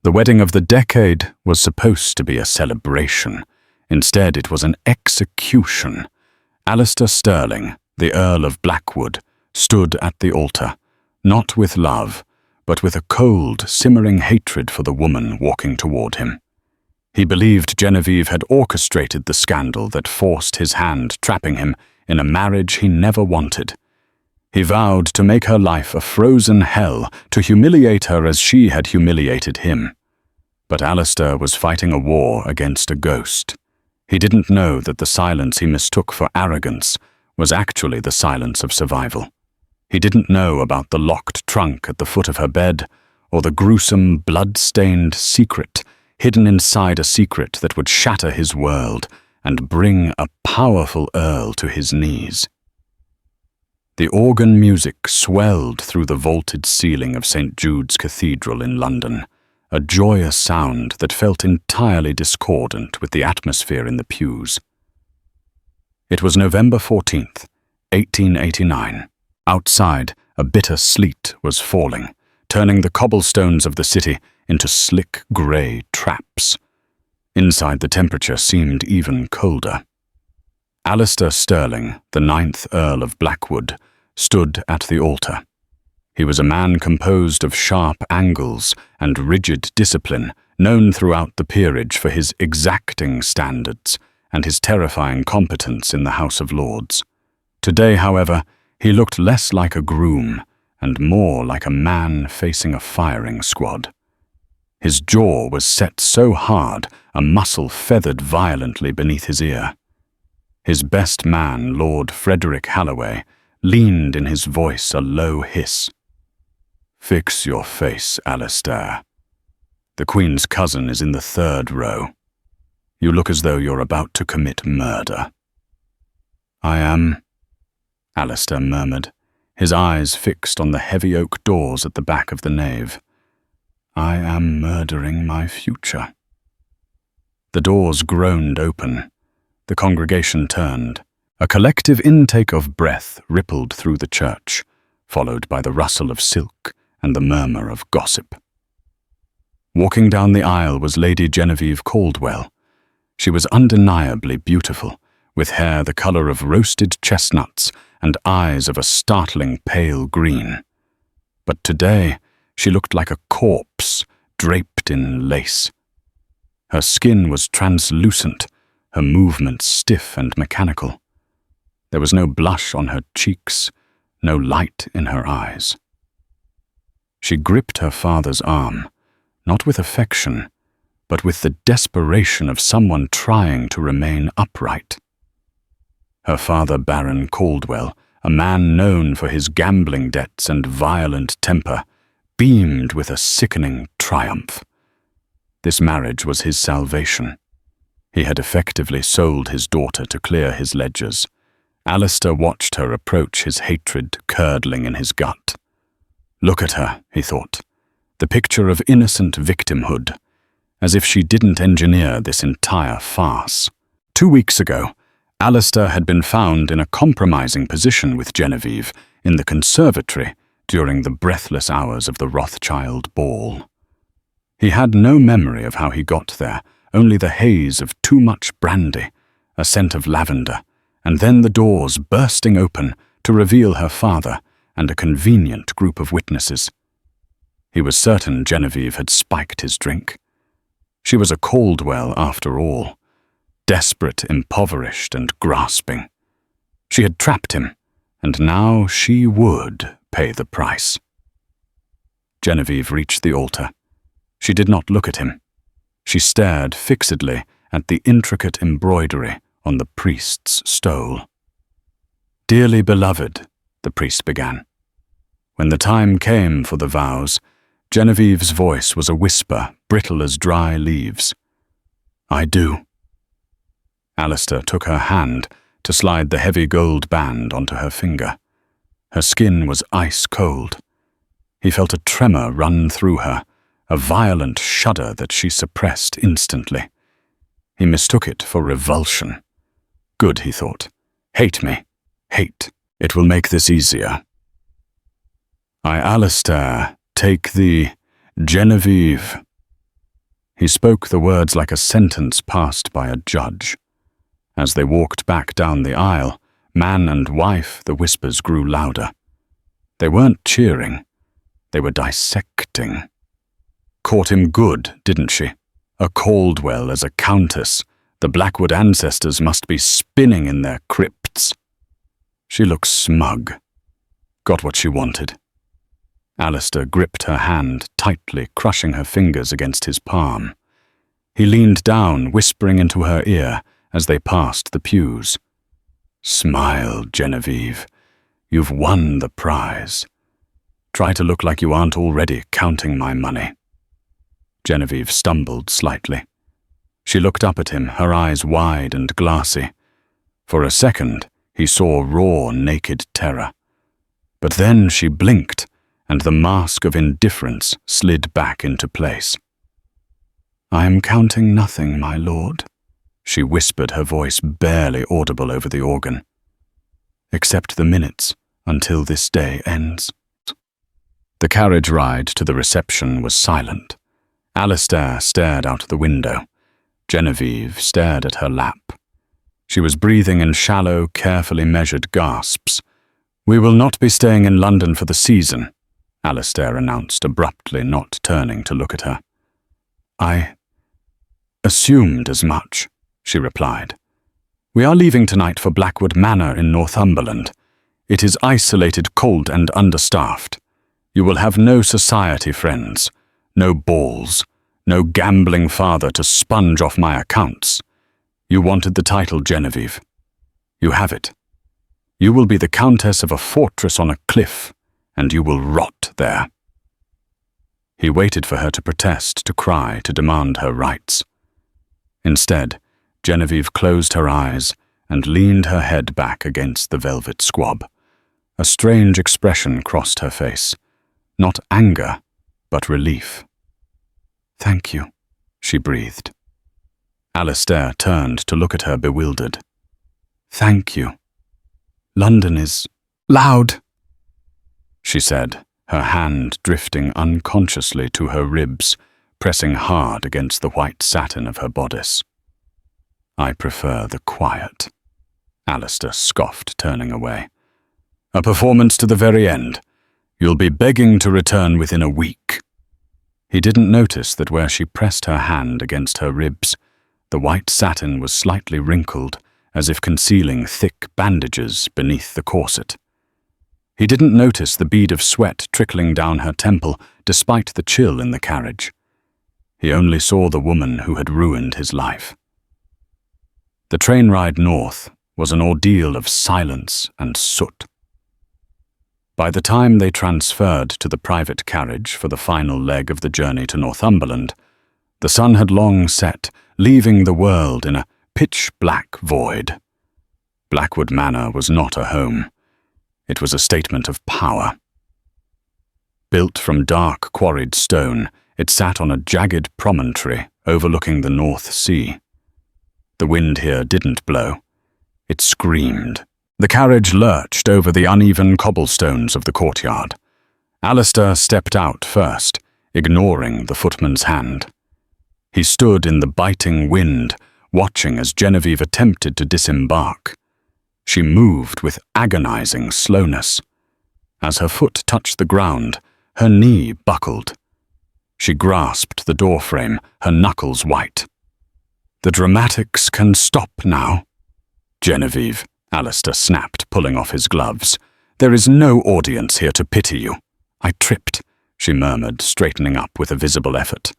The wedding of the decade was supposed to be a celebration. Instead, it was an execution. Alistair Stirling, the Earl of Blackwood, stood at the altar, not with love, but with a cold, simmering hatred for the woman walking toward him. He believed Genevieve had orchestrated the scandal that forced his hand, trapping him in a marriage he never wanted. He vowed to make her life a frozen hell, to humiliate her as she had humiliated him. But Alistair was fighting a war against a ghost. He didn't know that the silence he mistook for arrogance was actually the silence of survival. He didn't know about the locked trunk at the foot of her bed, or the gruesome, blood-stained secret hidden inside a secret that would shatter his world and bring a powerful earl to his knees. The organ music swelled through the vaulted ceiling of St. Jude's Cathedral in London, a joyous sound that felt entirely discordant with the atmosphere in the pews. It was November 14th, 1889. Outside, a bitter sleet was falling, turning the cobblestones of the city into slick grey traps. Inside, the temperature seemed even colder. Alistair Stirling, the 9th Earl of Blackwood, stood at the altar. He was a man composed of sharp angles and rigid discipline, known throughout the peerage for his exacting standards and his terrifying competence in the House of Lords. Today, however, he looked less like a groom and more like a man facing a firing squad. His jaw was set so hard a muscle feathered violently beneath his ear. His best man, Lord Frederick Halloway, leaned in his voice a low hiss. "Fix your face, Alistair. The Queen's cousin is in the 3rd row. You look as though you're about to commit murder." "I am," Alistair murmured, his eyes fixed on the heavy oak doors at the back of the nave. "I am murdering my future." The doors groaned open. The congregation turned. A collective intake of breath rippled through the church, followed by the rustle of silk and the murmur of gossip. Walking down the aisle was Lady Genevieve Caldwell. She was undeniably beautiful, with hair the colour of roasted chestnuts and eyes of a startling pale green. But today she looked like a corpse draped in lace. Her skin was translucent, her movements stiff and mechanical. There was no blush on her cheeks, no light in her eyes. She gripped her father's arm, not with affection, but with the desperation of someone trying to remain upright. Her father, Baron Caldwell, a man known for his gambling debts and violent temper, beamed with a sickening triumph. This marriage was his salvation. He had effectively sold his daughter to clear his ledgers. Alistair watched her approach, his hatred curdling in his gut. Look at her, he thought, the picture of innocent victimhood, as if she didn't engineer this entire farce. 2 weeks ago, Alistair had been found in a compromising position with Genevieve in the conservatory during the breathless hours of the Rothschild ball. He had no memory of how he got there, only the haze of too much brandy, a scent of lavender, and then the doors bursting open to reveal her father and a convenient group of witnesses. He was certain Genevieve had spiked his drink. She was a Caldwell after all, desperate, impoverished, and grasping. She had trapped him, and now she would pay the price. Genevieve reached the altar. She did not look at him. She stared fixedly at the intricate embroidery on the priest's stole. "Dearly beloved," the priest began. When the time came for the vows, Genevieve's voice was a whisper, brittle as dry leaves. "I do." Alistair took her hand to slide the heavy gold band onto her finger. Her skin was ice cold. He felt a tremor run through her, a violent shudder that she suppressed instantly. He mistook it for revulsion. Good, he thought. Hate me. Hate. It will make this easier. "I, Alistair, take thee, Genevieve." He spoke the words like a sentence passed by a judge. As they walked back down the aisle, man and wife, the whispers grew louder. They weren't cheering. They were dissecting. Caught him good, didn't she? A Caldwell as a countess. The Blackwood ancestors must be spinning in their crypts. She looked smug. Got what she wanted. Alistair gripped her hand tightly, crushing her fingers against his palm. He leaned down, whispering into her ear as they passed the pews. Smile, Genevieve. You've won the prize. Try to look like you aren't already counting my money. Genevieve stumbled slightly. She looked up at him, her eyes wide and glassy. For a second, he saw raw, naked terror. But then she blinked, and the mask of indifference slid back into place. I am counting nothing, my lord, she whispered, her voice barely audible over the organ. Except the minutes until this day ends. The carriage ride to the reception was silent. Alistair stared out the window. Genevieve stared at her lap. She was breathing in shallow, carefully measured gasps. We will not be staying in London for the season, Alistair announced abruptly, not turning to look at her. I assumed as much, she replied. We are leaving tonight for Blackwood Manor in Northumberland. It is isolated, cold, and understaffed. You will have no society friends, no balls, no gambling father to sponge off my accounts. You wanted the title, Genevieve. You have it. You will be the countess of a fortress on a cliff, and you will rot there. He waited for her to protest, to cry, to demand her rights. Instead, Genevieve closed her eyes and leaned her head back against the velvet squab. A strange expression crossed her face. Not anger, but relief. Thank you, she breathed. Alistair turned to look at her, bewildered. Thank you. London is loud, she said, her hand drifting unconsciously to her ribs, pressing hard against the white satin of her bodice. I prefer the quiet, Alistair scoffed, turning away. A performance to the very end. You'll be begging to return within a week. He didn't notice that where she pressed her hand against her ribs, the white satin was slightly wrinkled, as if concealing thick bandages beneath the corset. He didn't notice the bead of sweat trickling down her temple, despite the chill in the carriage. He only saw the woman who had ruined his life. The train ride north was an ordeal of silence and soot. By the time they transferred to the private carriage for the final leg of the journey to Northumberland, the sun had long set, leaving the world in a pitch-black void. Blackwood Manor was not a home. It was a statement of power. Built from dark quarried stone, it sat on a jagged promontory overlooking the North Sea. The wind here didn't blow. It screamed. The carriage lurched over the uneven cobblestones of the courtyard. Alistair stepped out first, ignoring the footman's hand. He stood in the biting wind, watching as Genevieve attempted to disembark. She moved with agonizing slowness. As her foot touched the ground, her knee buckled. She grasped the doorframe, her knuckles white. The dramatics can stop now. Genevieve, Alistair snapped, pulling off his gloves. There is no audience here to pity you. I tripped, she murmured, straightening up with a visible effort.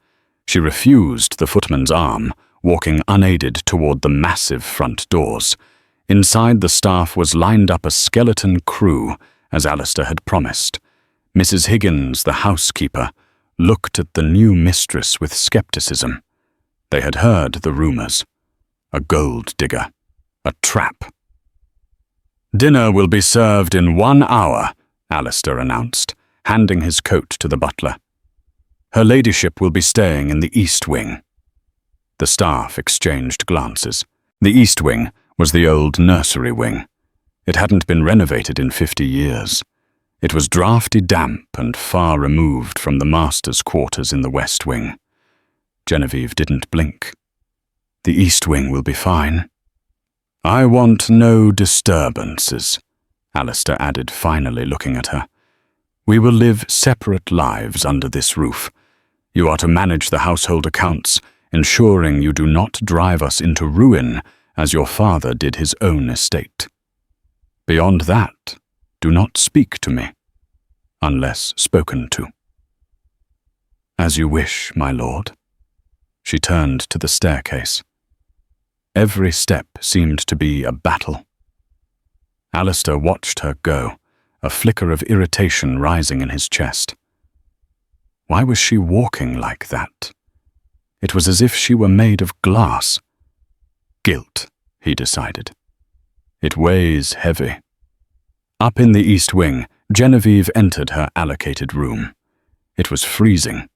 She refused the footman's arm, walking unaided toward the massive front doors. Inside, the staff was lined up a skeleton crew, as Alistair had promised. Mrs. Higgins, the housekeeper, looked at the new mistress with skepticism. They had heard the rumors. A gold digger. A trap. Dinner will be served in 1 hour, Alistair announced, handing his coat to the butler. Her ladyship will be staying in the East Wing. The staff exchanged glances. The East Wing was the old nursery wing. It hadn't been renovated in 50 years. It was draughty, damp, and far removed from the master's quarters in the West Wing. Genevieve didn't blink. "The East Wing will be fine." "I want no disturbances," Alistair added, finally looking at her. "We will live separate lives under this roof. You are to manage the household accounts, ensuring you do not drive us into ruin as your father did his own estate. Beyond that, do not speak to me, unless spoken to." "As you wish, my lord." She turned to the staircase. Every step seemed to be a battle. Alistair watched her go, a flicker of irritation rising in his chest. Why was she walking like that? It was as if she were made of glass. Guilt, he decided. It weighs heavy. Up in the East Wing, Genevieve entered her allocated room. It was freezing.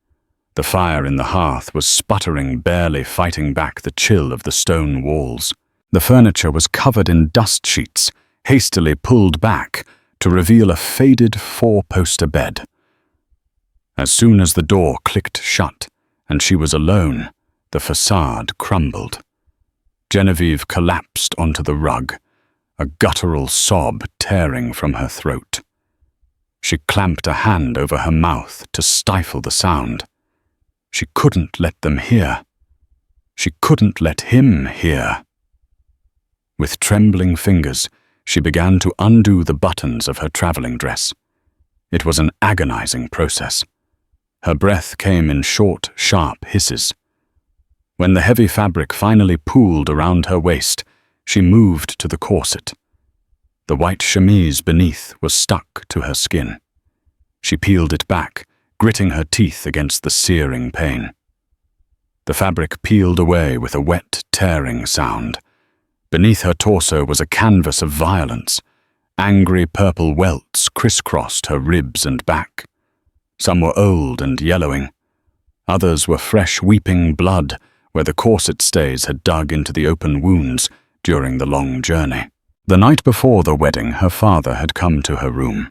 The fire in the hearth was sputtering, barely fighting back the chill of the stone walls. The furniture was covered in dust sheets, hastily pulled back to reveal a faded four-poster bed. As soon as the door clicked shut and she was alone, the facade crumbled. Genevieve collapsed onto the rug, a guttural sob tearing from her throat. She clamped a hand over her mouth to stifle the sound. She couldn't let them hear. She couldn't let him hear. With trembling fingers, she began to undo the buttons of her traveling dress. It was an agonizing process. Her breath came in short, sharp hisses. When the heavy fabric finally pooled around her waist, she moved to the corset. The white chemise beneath was stuck to her skin. She peeled it back, gritting her teeth against the searing pain. The fabric peeled away with a wet, tearing sound. Beneath her torso was a canvas of violence. Angry purple welts crisscrossed her ribs and back. Some were old and yellowing. Others were fresh, weeping blood where the corset stays had dug into the open wounds during the long journey. The night before the wedding, her father had come to her room.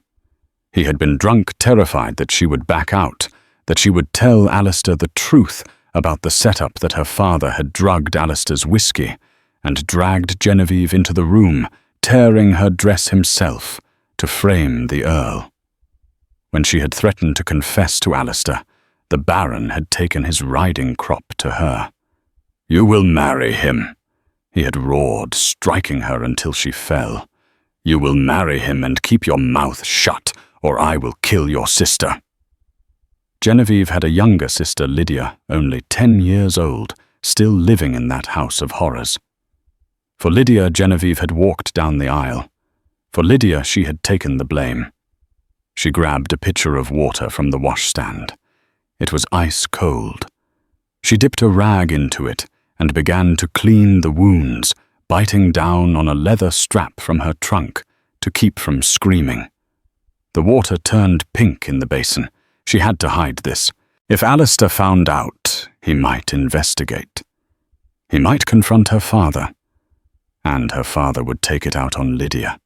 He had been drunk, terrified that she would back out, that she would tell Alistair the truth about the setup that her father had drugged Alistair's whiskey and dragged Genevieve into the room, tearing her dress himself to frame the Earl. When she had threatened to confess to Alistair, the Baron had taken his riding crop to her. "You will marry him," he had roared, striking her until she fell. "You will marry him and keep your mouth shut, or I will kill your sister." Genevieve had a younger sister, Lydia, only 10 years old, still living in that house of horrors. For Lydia, Genevieve had walked down the aisle. For Lydia, she had taken the blame. She grabbed a pitcher of water from the washstand. It was ice cold. She dipped a rag into it and began to clean the wounds, biting down on a leather strap from her trunk to keep from screaming. The water turned pink in the basin. She had to hide this. If Alistair found out, he might investigate. He might confront her father, and her father would take it out on Lydia.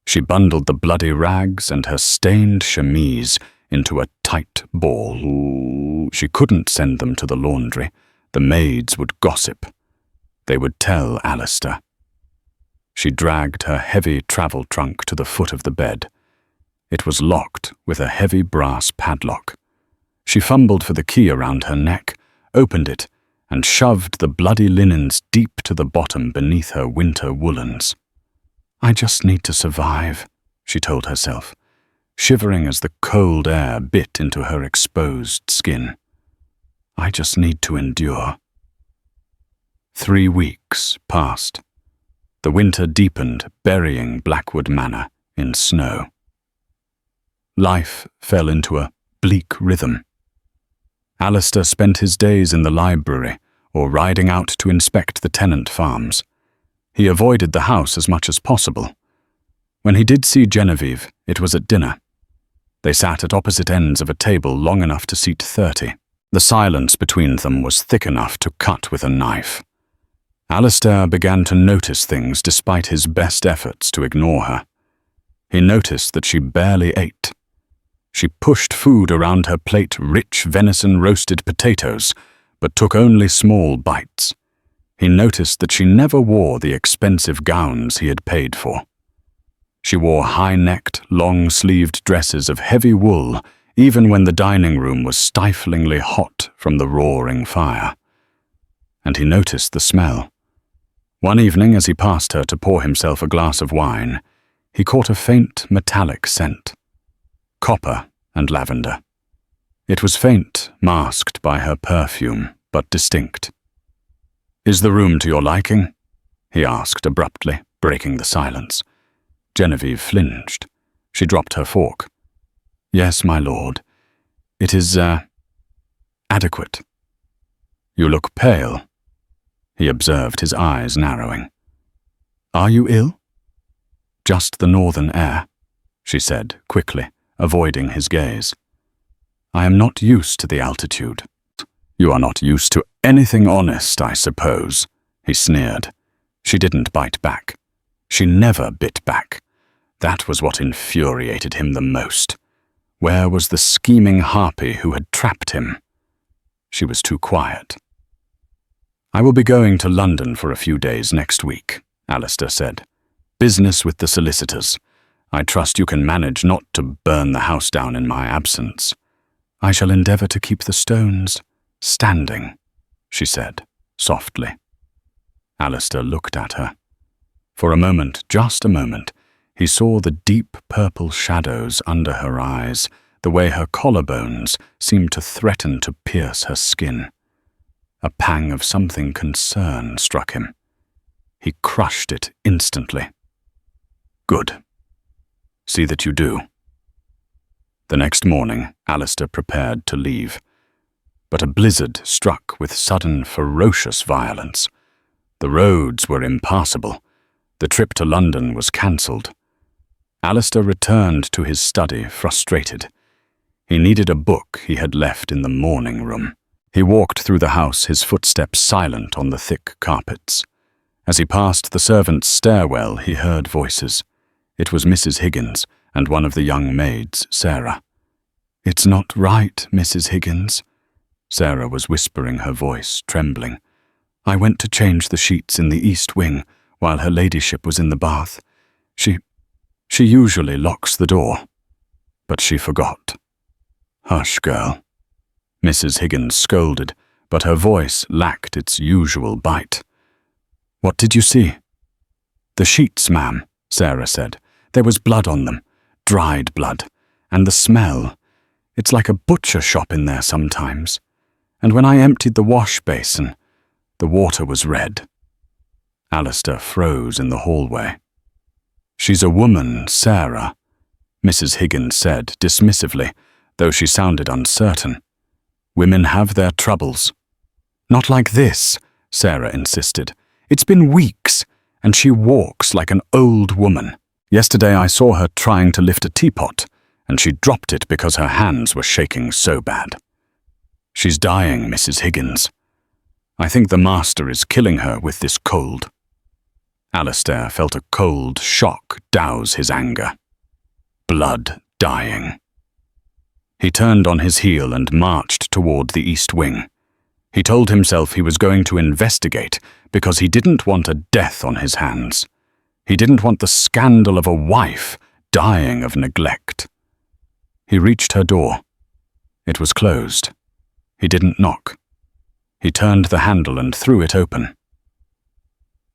She bundled the bloody rags and her stained chemise into a tight ball. She couldn't send them to the laundry. The maids would gossip. They would tell Alistair. She dragged her heavy travel trunk to the foot of the bed. It was locked with a heavy brass padlock. She fumbled for the key around her neck, opened it, and shoved the bloody linens deep to the bottom beneath her winter woolens. "I just need to survive," she told herself, shivering as the cold air bit into her exposed skin. "I just need to endure." 3 weeks passed. The winter deepened, burying Blackwood Manor in snow. Life fell into a bleak rhythm. Alistair spent his days in the library or riding out to inspect the tenant farms. He avoided the house as much as possible. When he did see Genevieve, it was at dinner. They sat at opposite ends of a table long enough to seat 30. The silence between them was thick enough to cut with a knife. Alistair began to notice things despite his best efforts to ignore her. He noticed that she barely ate. She pushed food around her plate, rich venison roasted potatoes, but took only small bites. He noticed that she never wore the expensive gowns he had paid for. She wore high-necked, long-sleeved dresses of heavy wool even when the dining room was stiflingly hot from the roaring fire. And he noticed the smell. One evening, as he passed her to pour himself a glass of wine, he caught a faint metallic scent. Copper and lavender. It was faint, masked by her perfume, but distinct. "Is the room to your liking?" he asked abruptly, breaking the silence. Genevieve flinched. She dropped her fork. "Yes, my lord. It is, adequate." "You look pale." He observed, his eyes narrowing. "Are you ill?" "Just the northern air," she said quickly, avoiding his gaze. "I am not used to the altitude." "You are not used to anything honest, I suppose," he sneered. She didn't bite back. She never bit back. That was what infuriated him the most. Where was the scheming harpy who had trapped him? She was too quiet. "I will be going to London for a few days next week," Alistair said. "Business with the solicitors. I trust you can manage not to burn the house down in my absence." "I shall endeavour to keep the stones standing," she said, softly. Alistair looked at her. For a moment, just a moment, he saw the deep purple shadows under her eyes, the way her collarbones seemed to threaten to pierce her skin. A pang of something concern struck him. He crushed it instantly. "Good. See that you do." The next morning, Alistair prepared to leave. But a blizzard struck with sudden, ferocious violence. The roads were impassable. The trip to London was cancelled. Alistair returned to his study, frustrated. He needed a book he had left in the morning room. He walked through the house, his footsteps silent on the thick carpets. As he passed the servants' stairwell, he heard voices. It was Mrs. Higgins and one of the young maids, Sarah. "It's not right, Mrs. Higgins." Sarah was whispering, her voice trembling. "I went to change the sheets in the east wing while her ladyship was in the bath. She usually locks the door, but she forgot." "Hush, girl," Mrs. Higgins scolded, but her voice lacked its usual bite. "What did you see?" "The sheets, ma'am," Sarah said. "There was blood on them, dried blood, and the smell. It's like a butcher shop in there sometimes. And when I emptied the wash basin, the water was red." Alistair froze in the hallway. "She's a woman, Sarah," Mrs. Higgins said dismissively, though she sounded uncertain. "Women have their troubles." "Not like this," Sarah insisted. "It's been weeks, and she walks like an old woman. Yesterday I saw her trying to lift a teapot, and she dropped it because her hands were shaking so bad. She's dying, Mrs. Higgins. I think the master is killing her with this cold." Alistair felt a cold shock douse his anger. Blood dying. He turned on his heel and marched toward the east wing. He told himself he was going to investigate because he didn't want a death on his hands. He didn't want the scandal of a wife dying of neglect. He reached her door. It was closed. He didn't knock. He turned the handle and threw it open.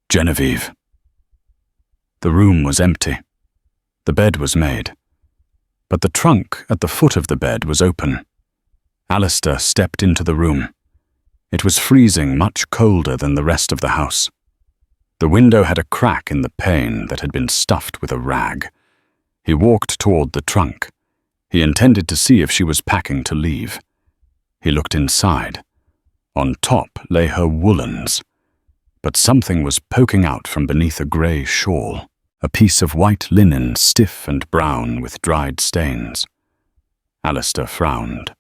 "Genevieve." The room was empty. The bed was made. But the trunk at the foot of the bed was open. Alistair stepped into the room. It was freezing, much colder than the rest of the house. The window had a crack in the pane that had been stuffed with a rag. He walked toward the trunk. He intended to see if she was packing to leave. He looked inside. On top lay her woolens. But something was poking out from beneath a grey shawl, a piece of white linen stiff and brown with dried stains. Alistair frowned.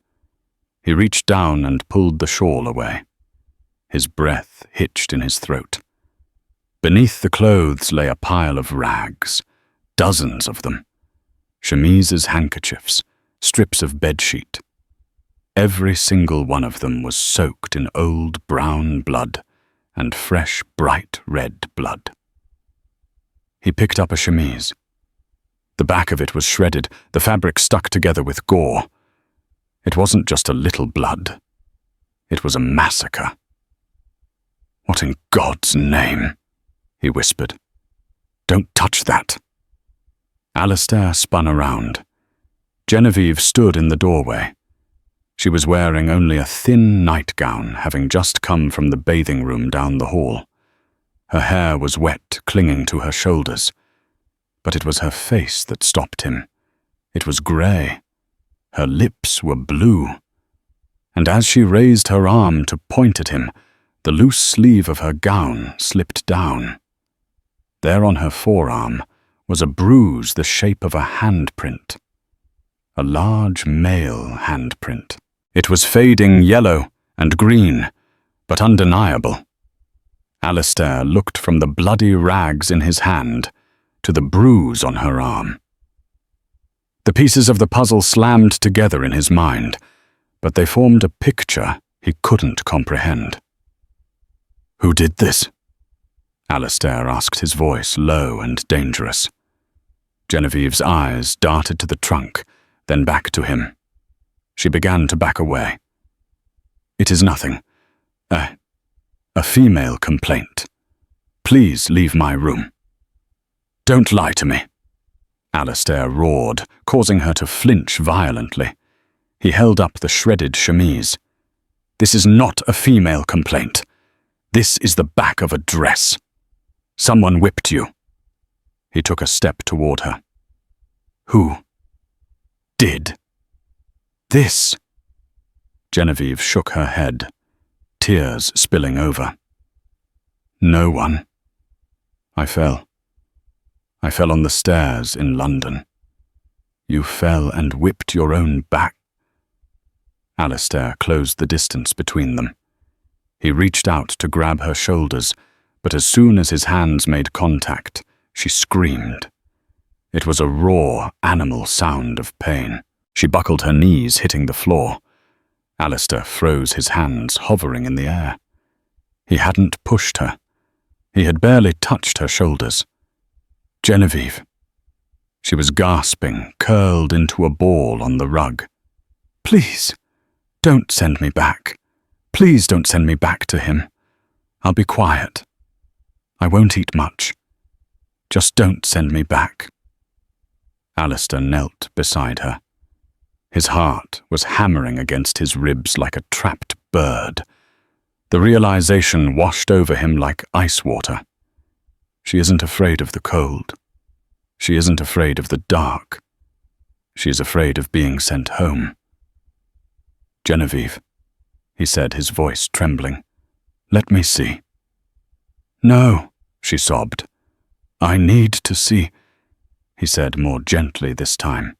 He reached down and pulled the shawl away. His breath hitched in his throat. Beneath the clothes lay a pile of rags, dozens of them. Chemises, handkerchiefs, strips of bedsheet. Every single one of them was soaked in old brown blood and fresh, bright red blood. He picked up a chemise. The back of it was shredded, the fabric stuck together with gore. It wasn't just a little blood. It was a massacre. "What in God's name?" he whispered. "Don't touch that." Alistair spun around. Genevieve stood in the doorway. She was wearing only a thin nightgown, having just come from the bathing room down the hall. Her hair was wet, clinging to her shoulders. But it was her face that stopped him. It was grey. Her lips were blue. And as she raised her arm to point at him, the loose sleeve of her gown slipped down. There on her forearm was a bruise the shape of a handprint. A large male handprint. It was fading yellow and green, but undeniable. Alistair looked from the bloody rags in his hand to the bruise on her arm. The pieces of the puzzle slammed together in his mind, but they formed a picture he couldn't comprehend. "Who did this?" Alistair asked, his voice low and dangerous. Genevieve's eyes darted to the trunk, then back to him. She began to back away. "It is nothing. A female complaint. Please leave my room." "Don't lie to me," Alistair roared, causing her to flinch violently. He held up the shredded chemise. "This is not a female complaint. This is the back of a dress. Someone whipped you." He took a step toward her. "Who did this?" Genevieve shook her head, tears spilling over. "No one. I fell. I fell on the stairs in London. You fell and whipped your own back." Alistair closed the distance between them. He reached out to grab her shoulders, but as soon as his hands made contact, she screamed. It was a raw, animal sound of pain. She buckled her knees, hitting the floor. Alistair froze his hands, hovering in the air. He hadn't pushed her. He had barely touched her shoulders. "Genevieve." She was gasping, curled into a ball on the rug. "Please, don't send me back. Please don't send me back to him. I'll be quiet. I won't eat much. Just don't send me back." Alistair knelt beside her. His heart was hammering against his ribs like a trapped bird. The realization washed over him like ice water. She isn't afraid of the cold. She isn't afraid of the dark. She is afraid of being sent home. "Genevieve," he said, his voice trembling. "Let me see." "No," she sobbed. "I need to see," he said more gently this time.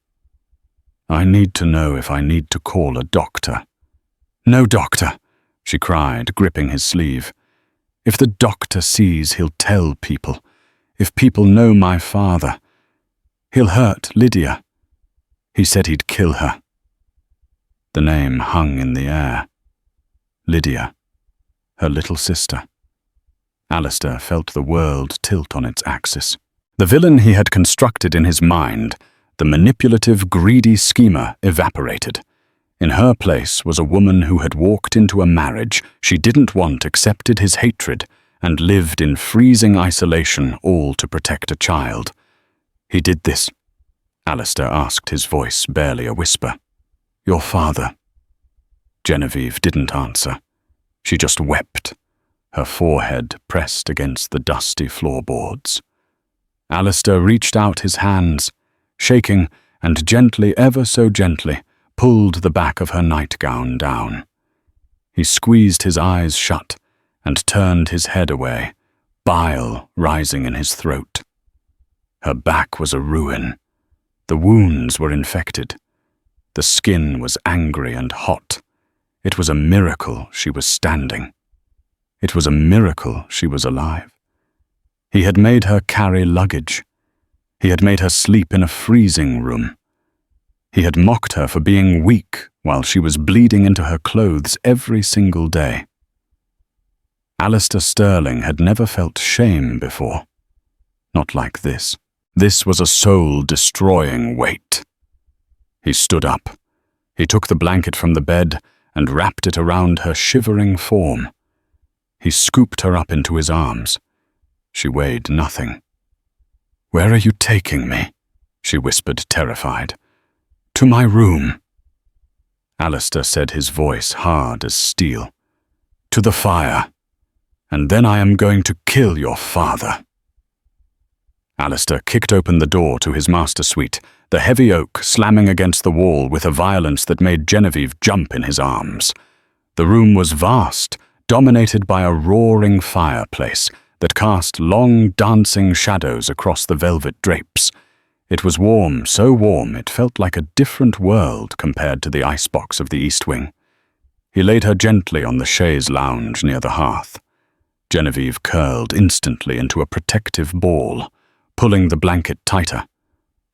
"I need to know if I need to call a doctor." "No doctor," she cried, gripping his sleeve. "If the doctor sees, he'll tell people. If people know my father, he'll hurt Lydia. He said he'd kill her." The name hung in the air. Lydia, her little sister. Alistair felt the world tilt on its axis. The villain he had constructed in his mind, the manipulative, greedy schemer, evaporated. In her place was a woman who had walked into a marriage she didn't want, accepted his hatred, and lived in freezing isolation, all to protect a child. "He did this?" Alistair asked, his voice barely a whisper. "Your father?" Genevieve didn't answer. She just wept, her forehead pressed against the dusty floorboards. Alistair reached out his hands, shaking, and gently, ever so gently, pulled the back of her nightgown down. He squeezed his eyes shut and turned his head away, bile rising in his throat. Her back was a ruin. The wounds were infected. The skin was angry and hot. It was a miracle she was standing. It was a miracle she was alive. He had made her carry luggage. He had made her sleep in a freezing room. He had mocked her for being weak while she was bleeding into her clothes every single day. Alistair Sterling had never felt shame before. Not like this. This was a soul-destroying weight. He stood up. He took the blanket from the bed and wrapped it around her shivering form. He scooped her up into his arms. She weighed nothing. "Where are you taking me?" she whispered, terrified. "To my room." Alistair said, his voice hard as steel. "To the fire, and then I am going to kill your father." Alistair kicked open the door to his master suite, the heavy oak slamming against the wall with a violence that made Genevieve jump in his arms. The room was vast, dominated by a roaring fireplace that cast long, dancing shadows across the velvet drapes. It was warm, so warm it felt like a different world compared to the icebox of the East Wing. He laid her gently on the chaise lounge near the hearth. Genevieve curled instantly into a protective ball, pulling the blanket tighter,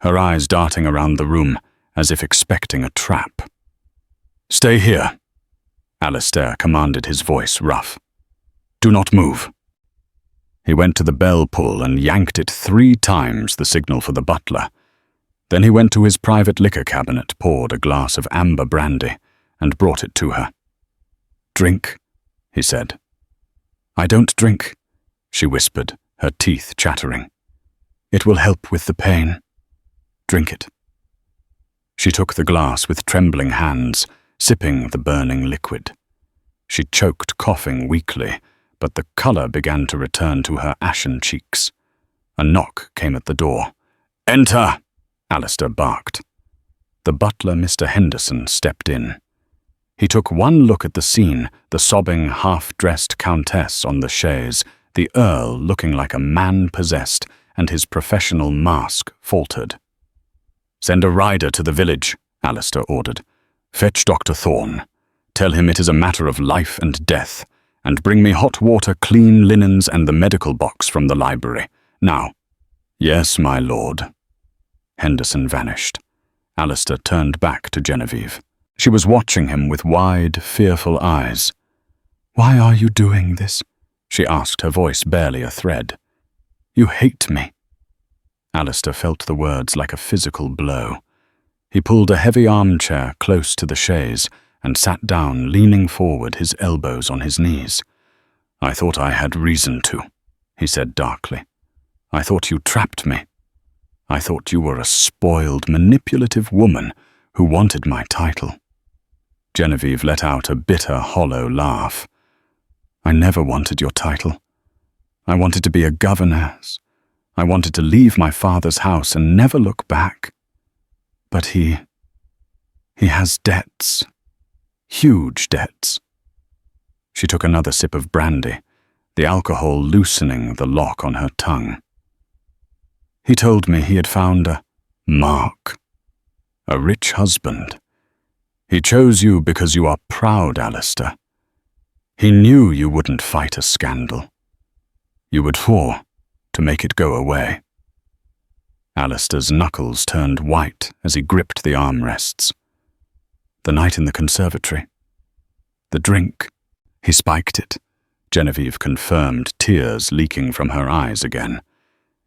her eyes darting around the room as if expecting a trap. "Stay here," Alistair commanded, his voice rough. "Do not move." He went to the bell pull and yanked it 3 times, the signal for the butler. Then he went to his private liquor cabinet, poured a glass of amber brandy, and brought it to her. "Drink," he said. "I don't drink," she whispered, her teeth chattering. "It will help with the pain. Drink it." She took the glass with trembling hands, sipping the burning liquid. She choked, coughing weakly, but the color began to return to her ashen cheeks. A knock came at the door. "Enter!" Alistair barked. The butler, Mr. Henderson, stepped in. He took one look at the scene, the sobbing, half-dressed countess on the chaise, the Earl looking like a man possessed, and his professional mask faltered. "Send a rider to the village," Alistair ordered. "Fetch Dr. Thorne. Tell him it is a matter of life and death, and bring me hot water, clean linens, and the medical box from the library. Now." "Yes, my lord." Henderson vanished. Alistair turned back to Genevieve. She was watching him with wide, fearful eyes. "Why are you doing this?" she asked, her voice barely a thread. "You hate me." Alistair felt the words like a physical blow. He pulled a heavy armchair close to the chaise and sat down, leaning forward, his elbows on his knees. "I thought I had reason to," he said darkly. "I thought you trapped me. I thought you were a spoiled, manipulative woman who wanted my title." Genevieve let out a bitter, hollow laugh. "I never wanted your title. I wanted to be a governess. I wanted to leave my father's house and never look back. But he has debts. Huge debts." She took another sip of brandy, the alcohol loosening the lock on her tongue. "He told me he had found a mark, a rich husband. He chose you because you are proud, Alistair. He knew you wouldn't fight a scandal. You would fall to make it go away." Alistair's knuckles turned white as he gripped the armrests. "The night in the conservatory. The drink." He spiked it. Genevieve confirmed, tears leaking from her eyes again.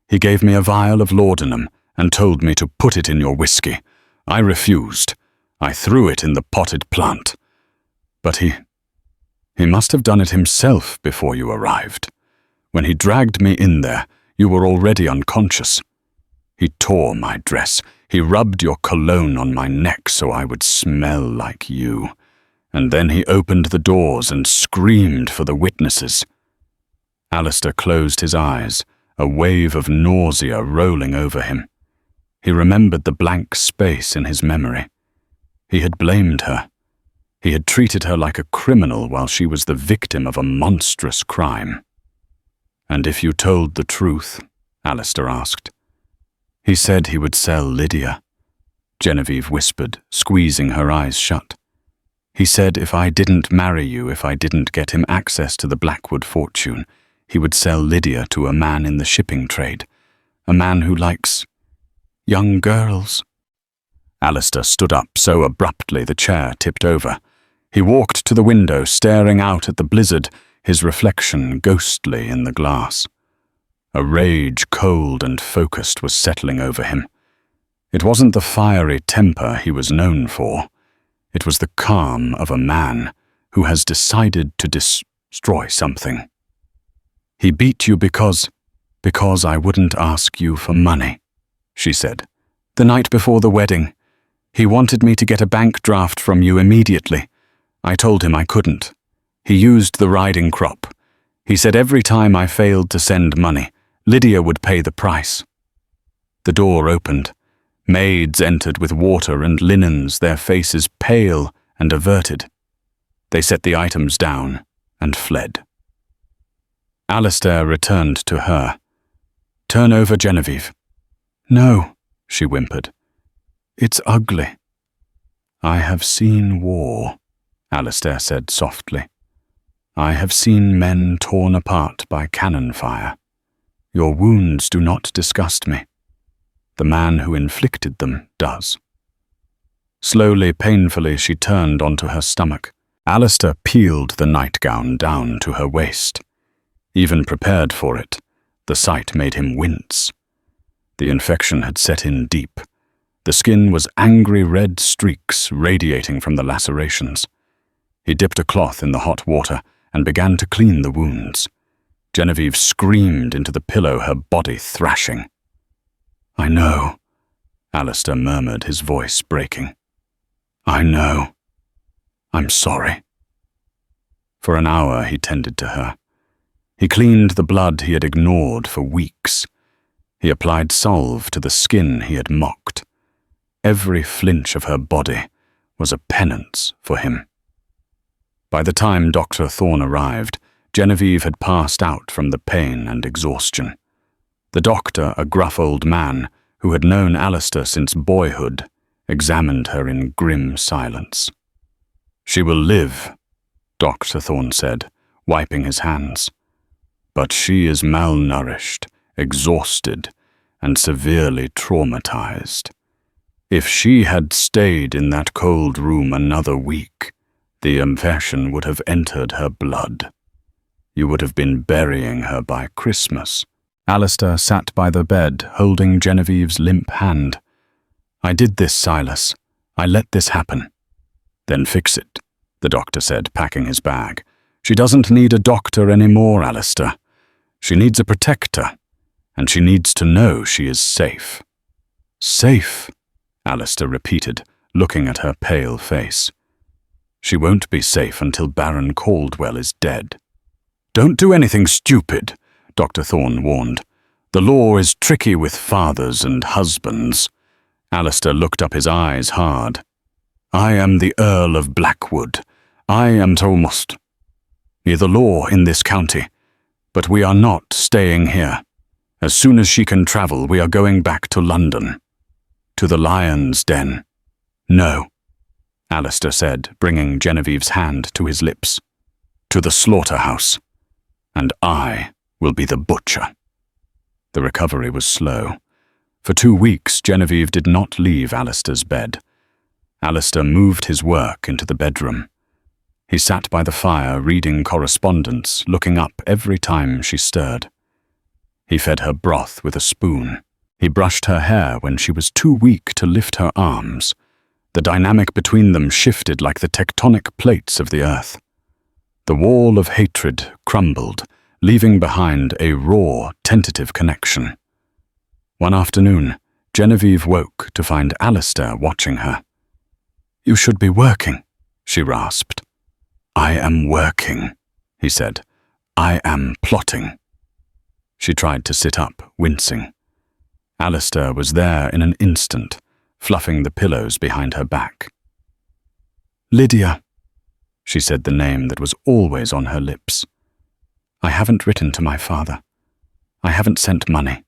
"He gave me a vial of laudanum and told me to put it in your whiskey. I refused. I threw it in the potted plant. But he must have done it himself before you arrived. When he dragged me in there, you were already unconscious. He tore my dress. He rubbed your cologne on my neck so I would smell like you. And then he opened the doors and screamed for the witnesses." Alistair closed his eyes, a wave of nausea rolling over him. He remembered the blank space in his memory. He had blamed her. He had treated her like a criminal while she was the victim of a monstrous crime. "And if you told the truth?" Alistair asked. "He said he would sell Lydia," Genevieve whispered, squeezing her eyes shut. "He said if I didn't marry you, if I didn't get him access to the Blackwood fortune, he would sell Lydia to a man in the shipping trade, a man who likes young girls." Alistair stood up so abruptly the chair tipped over. He walked to the window, staring out at the blizzard, his reflection ghostly in the glass. A rage, cold and focused, was settling over him. It wasn't the fiery temper he was known for. It was the calm of a man who has decided to destroy something. "He beat you because I wouldn't ask you for money," she said. "The night before the wedding. He wanted me to get a bank draft from you immediately. I told him I couldn't. He used the riding crop. He said every time I failed to send money, Lydia would pay the price." The door opened. Maids entered with water and linens, their faces pale and averted. They set the items down and fled. Alistair returned to her. "Turn over, Genevieve." "No," she whimpered. "It's ugly." "I have seen war," Alistair said softly. "I have seen men torn apart by cannon fire. Your wounds do not disgust me. The man who inflicted them does." Slowly, painfully, she turned onto her stomach. Alistair peeled the nightgown down to her waist. Even prepared for it, the sight made him wince. The infection had set in deep. The skin was angry red streaks radiating from the lacerations. He dipped a cloth in the hot water and began to clean the wounds. Genevieve screamed into the pillow, her body thrashing. "I know," Alistair murmured, his voice breaking. "I know. I'm sorry." For an hour he tended to her. He cleaned the blood he had ignored for weeks. He applied salve to the skin he had mocked. Every flinch of her body was a penance for him. By the time Dr. Thorne arrived, Genevieve had passed out from the pain and exhaustion. The doctor, a gruff old man who had known Alistair since boyhood, examined her in grim silence. "She will live," Dr. Thorne said, wiping his hands. "But she is malnourished, exhausted, and severely traumatized. If she had stayed in that cold room another week, the infection would have entered her blood. You would have been burying her by Christmas." Alistair sat by the bed, holding Genevieve's limp hand. "I did this, Silas. I let this happen." "Then fix it," the doctor said, packing his bag. "She doesn't need a doctor anymore, Alistair. She needs a protector, and she needs to know she is safe." "Safe?" Alistair repeated, looking at her pale face. "She won't be safe until Baron Caldwell is dead." "Don't do anything stupid," Dr. Thorne warned. "The law is tricky with fathers and husbands." Alistair looked up, his eyes hard. "I am the Earl of Blackwood. I am almost near the law in this county, but we are not staying here. As soon as she can travel, we are going back to London. To the lion's den." "No," Alistair said, bringing Genevieve's hand to his lips. "To the slaughterhouse. And I will be the butcher." The recovery was slow. For 2 weeks, Genevieve did not leave Alistair's bed. Alistair moved his work into the bedroom. He sat by the fire, reading correspondence, looking up every time she stirred. He fed her broth with a spoon. He brushed her hair when she was too weak to lift her arms. The dynamic between them shifted like the tectonic plates of the earth. The wall of hatred crumbled, leaving behind a raw, tentative connection. One afternoon, Genevieve woke to find Alistair watching her. "You should be working," she rasped. "I am working," he said. "I am plotting." She tried to sit up, wincing. Alistair was there in an instant, fluffing the pillows behind her back. "Lydia," she said the name that was always on her lips. "I haven't written to my father. I haven't sent money.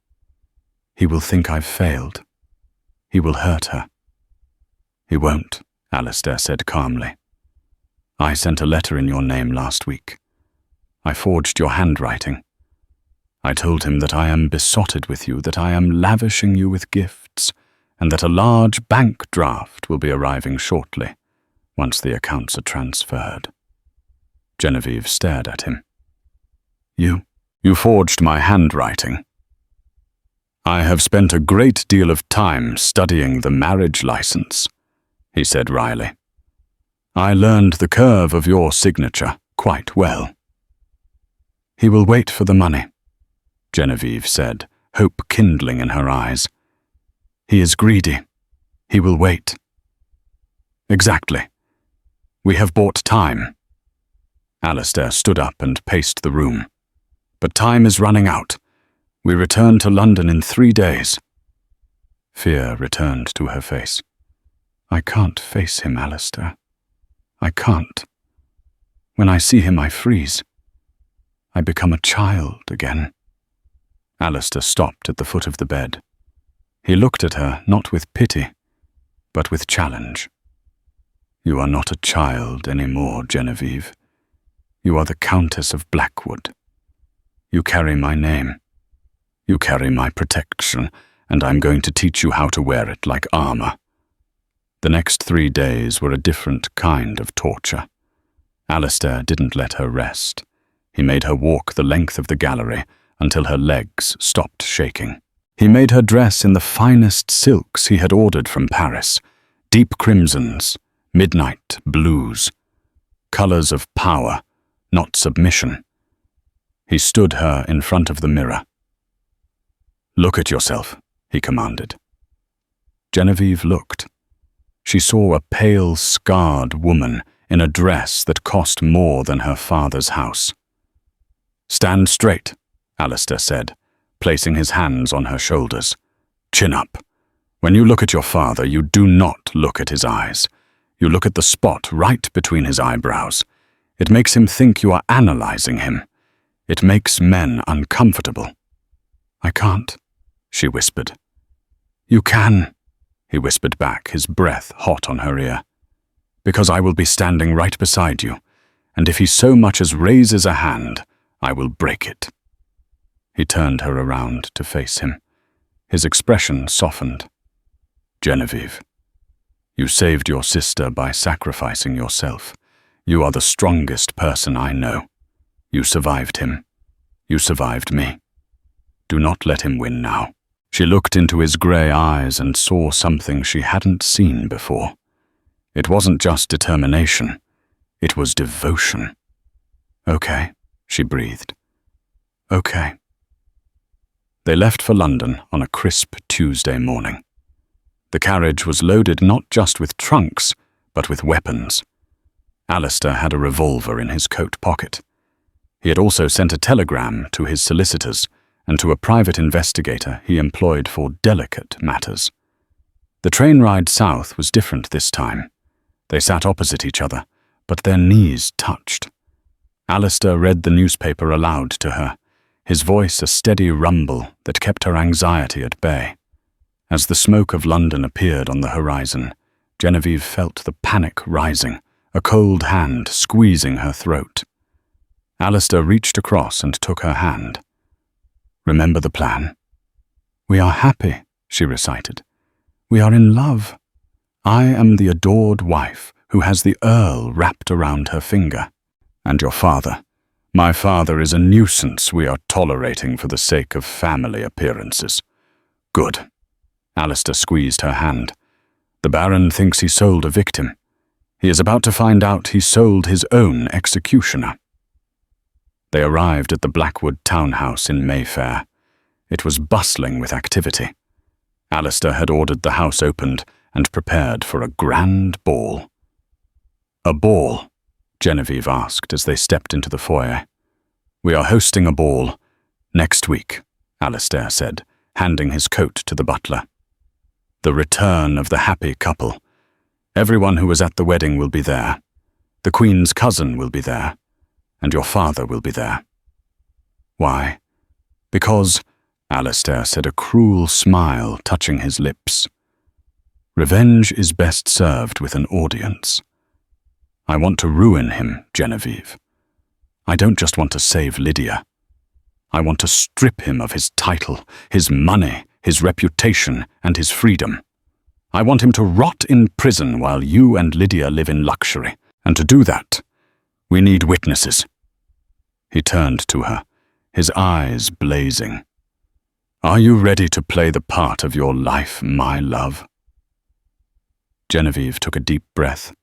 He will think I've failed. He will hurt her." "He won't," Alistair said calmly. "I sent a letter in your name last week. I forged your handwriting. I told him that I am besotted with you, that I am lavishing you with gifts, and that a large bank draft will be arriving shortly, once the accounts are transferred. Genevieve stared at him. You forged my handwriting. I have spent a great deal of time studying the marriage license, he said wryly. I learned the curve of your signature quite well. He will wait for the money, Genevieve said, hope kindling in her eyes. He is greedy. He will wait. Exactly. We have bought time. Alistair stood up and paced the room. But time is running out. We return to London in 3 days. Fear returned to her face. I can't face him, Alistair. I can't. When I see him, I freeze. I become a child again. Alistair stopped at the foot of the bed. He looked at her not with pity, but with challenge. You are not a child anymore, Genevieve. You are the Countess of Blackwood. You carry my name. You carry my protection, and I'm going to teach you how to wear it like armor. The next 3 days were a different kind of torture. Alistair didn't let her rest. He made her walk the length of the gallery until her legs stopped shaking. He made her dress in the finest silks he had ordered from Paris, deep crimsons, midnight blues, colors of power, not submission. He stood her in front of the mirror. Look at yourself, he commanded. Genevieve looked. She saw a pale, scarred woman in a dress that cost more than her father's house. Stand straight, Alistair said, placing his hands on her shoulders. Chin up. When you look at your father, you do not look at his eyes. You look at the spot right between his eyebrows. It makes him think you are analyzing him. It makes men uncomfortable. I can't, she whispered. You can, he whispered back, his breath hot on her ear. Because I will be standing right beside you, and if he so much as raises a hand, I will break it. He turned her around to face him. His expression softened. Genevieve, you saved your sister by sacrificing yourself. You are the strongest person I know. You survived him. You survived me. Do not let him win now. She looked into his grey eyes and saw something she hadn't seen before. It wasn't just determination. It was devotion. Okay, she breathed. Okay. They left for London on a crisp Tuesday morning. The carriage was loaded not just with trunks, but with weapons. Alistair had a revolver in his coat pocket. He had also sent a telegram to his solicitors and to a private investigator he employed for delicate matters. The train ride south was different this time. They sat opposite each other, but their knees touched. Alistair read the newspaper aloud to her, his voice a steady rumble that kept her anxiety at bay. As the smoke of London appeared on the horizon, Genevieve felt the panic rising, a cold hand squeezing her throat. Alistair reached across and took her hand. Remember the plan? We are happy, she recited. We are in love. I am the adored wife who has the Earl wrapped around her finger. And your father. My father is a nuisance we are tolerating for the sake of family appearances. Good. Alistair squeezed her hand. The Baron thinks he sold a victim. He is about to find out he sold his own executioner. They arrived at the Blackwood townhouse in Mayfair. It was bustling with activity. Alistair had ordered the house opened and prepared for a grand ball. A ball? Genevieve asked as they stepped into the foyer. We are hosting a ball next week, Alistair said, handing his coat to the butler. The return of the happy couple. Everyone who was at the wedding will be there. The Queen's cousin will be there. And your father will be there. Why? Because, Alistair said, a cruel smile touching his lips. Revenge is best served with an audience. I want to ruin him, Genevieve. I don't just want to save Lydia. I want to strip him of his title, his money, his reputation, and his freedom. I want him to rot in prison while you and Lydia live in luxury. And to do that, we need witnesses." He turned to her, his eyes blazing. "Are you ready to play the part of your life, my love?" Genevieve took a deep breath.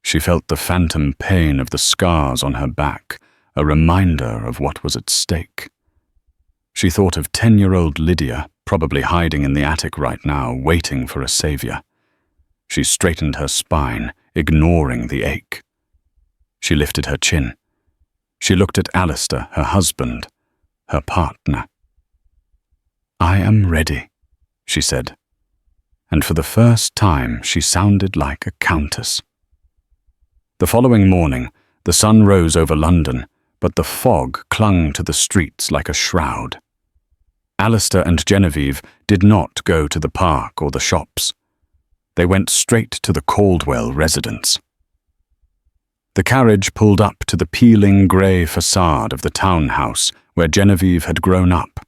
She felt the phantom pain of the scars on her back, a reminder of what was at stake. She thought of 10-year-old Lydia, probably hiding in the attic right now, waiting for a savior. She straightened her spine, ignoring the ache. She lifted her chin. She looked at Alistair, her husband, her partner. "I am ready," she said. And for the first time she sounded like a countess. The following morning, the sun rose over London, but the fog clung to the streets like a shroud. Alistair and Genevieve did not go to the park or the shops. They went straight to the Caldwell residence. The carriage pulled up to the peeling grey facade of the townhouse where Genevieve had grown up.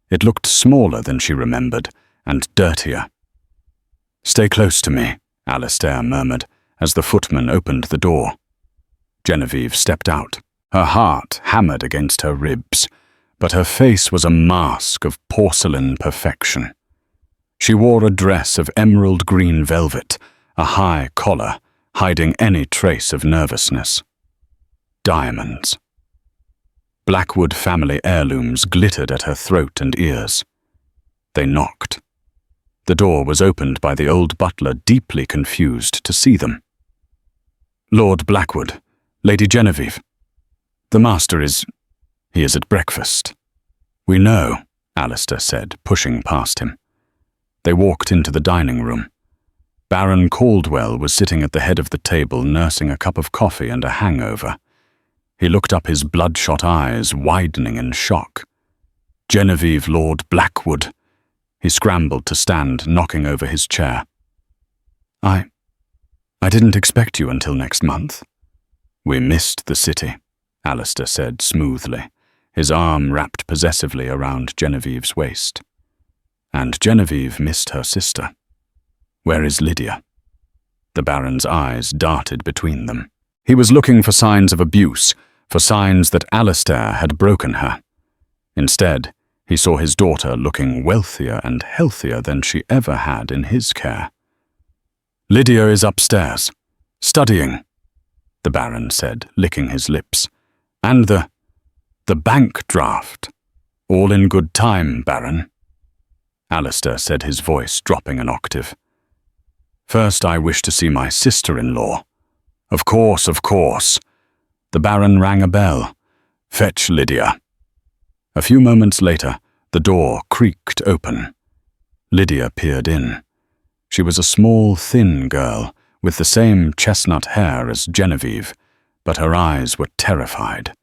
It looked smaller than she remembered, and dirtier. "Stay close to me," Alistair murmured, as the footman opened the door. Genevieve stepped out, her heart hammered against her ribs, but her face was a mask of porcelain perfection. She wore a dress of emerald green velvet, a high collar, hiding any trace of nervousness. Diamonds. Blackwood family heirlooms glittered at her throat and ears. They knocked. The door was opened by the old butler, deeply confused to see them. "Lord Blackwood, Lady Genevieve. The master he is at breakfast." "We know," Alistair said, pushing past him. They walked into the dining room. Baron Caldwell was sitting at the head of the table, nursing a cup of coffee and a hangover. He looked up, his bloodshot eyes widening in shock. "Genevieve, Lord Blackwood." He scrambled to stand, knocking over his chair. I didn't expect you until next month." "We missed the city," Alistair said smoothly, his arm wrapped possessively around Genevieve's waist. "And Genevieve missed her sister. Where is Lydia?" The Baron's eyes darted between them. He was looking for signs of abuse, for signs that Alistair had broken her. Instead, he saw his daughter looking wealthier and healthier than she ever had in his care. "Lydia is upstairs, studying," the Baron said, licking his lips. "And the bank draft. All in good time, Baron." Alistair said, his voice dropping an octave. "First, I wish to see my sister-in-law." Of course. The Baron rang a bell. "Fetch Lydia." A few moments later, the door creaked open. Lydia peered in. She was a small, thin girl, with the same chestnut hair as Genevieve, but her eyes were terrified.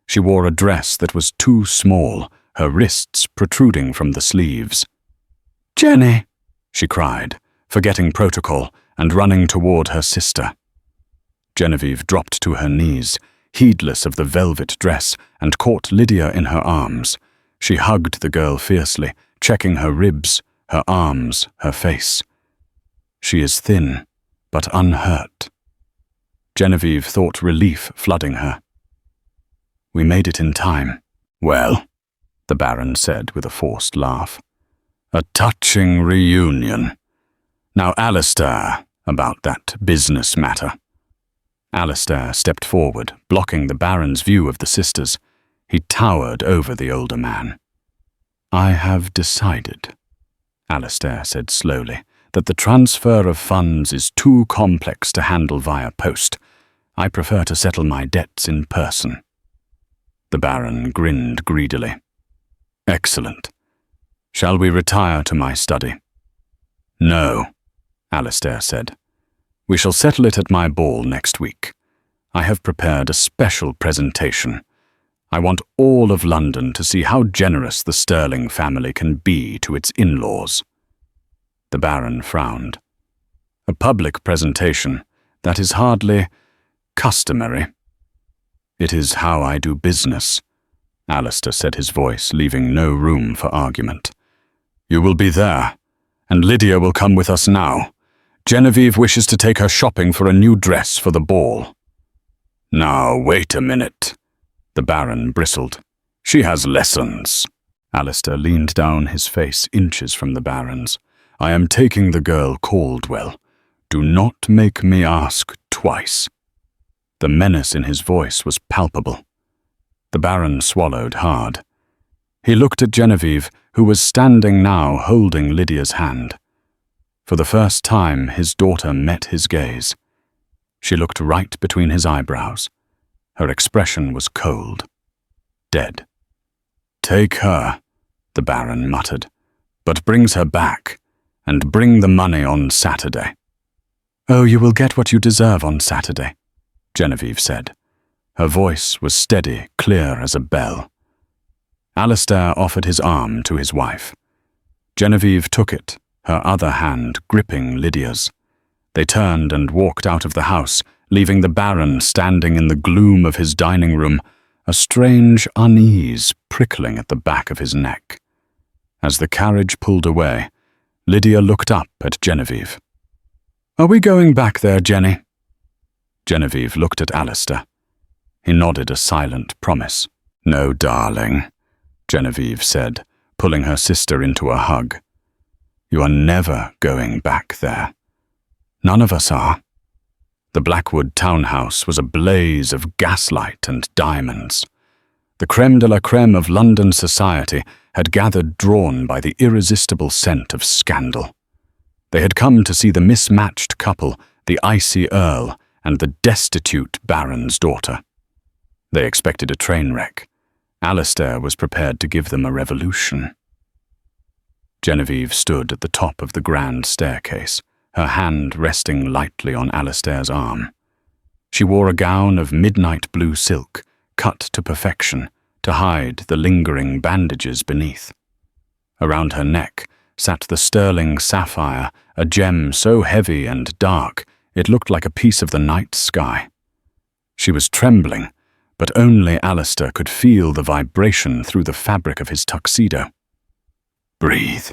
She wore a dress that was too small, her wrists protruding from the sleeves. "Jenny!" she cried, forgetting protocol and running toward her sister. Genevieve dropped to her knees, heedless of the velvet dress, and caught Lydia in her arms. She hugged the girl fiercely, checking her ribs, her arms, her face. She is thin, but unhurt. Genevieve thought relief flooding her. "We made it in time." "Well," the Baron said with a forced laugh. "A touching reunion. Now, Alistair, about that business matter." Alistair stepped forward, blocking the Baron's view of the sisters. He towered over the older man. "I have decided," Alistair said slowly, "that the transfer of funds is too complex to handle via post. I prefer to settle my debts in person." The Baron grinned greedily. "Excellent. Shall we retire to my study?" "No," Alistair said. "We shall settle it at my ball next week. I have prepared a special presentation. I want all of London to see how generous the Sterling family can be to its in-laws." The Baron frowned. "A public presentation, that is hardly customary." "It is how I do business," Alistair said, his voice leaving no room for argument. "You will be there, and Lydia will come with us now. Genevieve wishes to take her shopping for a new dress for the ball." "Now, wait a minute," the Baron bristled. "She has lessons." Alistair leaned down, his face inches from the Baron's. "I am taking the girl Caldwell. Do not make me ask twice." The menace in his voice was palpable. The Baron swallowed hard. He looked at Genevieve, who was standing now holding Lydia's hand. For the first time, his daughter met his gaze. She looked right between his eyebrows. Her expression was cold, dead. "Take her," the Baron muttered, "but brings her back, and bring the money on Saturday." "Oh, you will get what you deserve on Saturday," Genevieve said. Her voice was steady, clear as a bell. Alistair offered his arm to his wife. Genevieve took it, her other hand gripping Lydia's. They turned and walked out of the house, leaving the Baron standing in the gloom of his dining room, a strange unease prickling at the back of his neck. As the carriage pulled away, Lydia looked up at Genevieve. "Are we going back there, Jenny?" Genevieve looked at Alistair. He nodded a silent promise. "No, darling," Genevieve said, pulling her sister into a hug. "You are never going back there. None of us are." The Blackwood townhouse was a blaze of gaslight and diamonds. The crème de la crème of London society had gathered, drawn by the irresistible scent of scandal. They had come to see the mismatched couple, the icy Earl and the destitute Baron's daughter. They expected a train wreck. Alistair was prepared to give them a revolution. Genevieve stood at the top of the grand staircase, her hand resting lightly on Alistair's arm. She wore a gown of midnight blue silk, cut to perfection, to hide the lingering bandages beneath. Around her neck sat the sterling sapphire, a gem so heavy and dark it looked like a piece of the night sky. She was trembling, but only Alistair could feel the vibration through the fabric of his tuxedo. "Breathe,"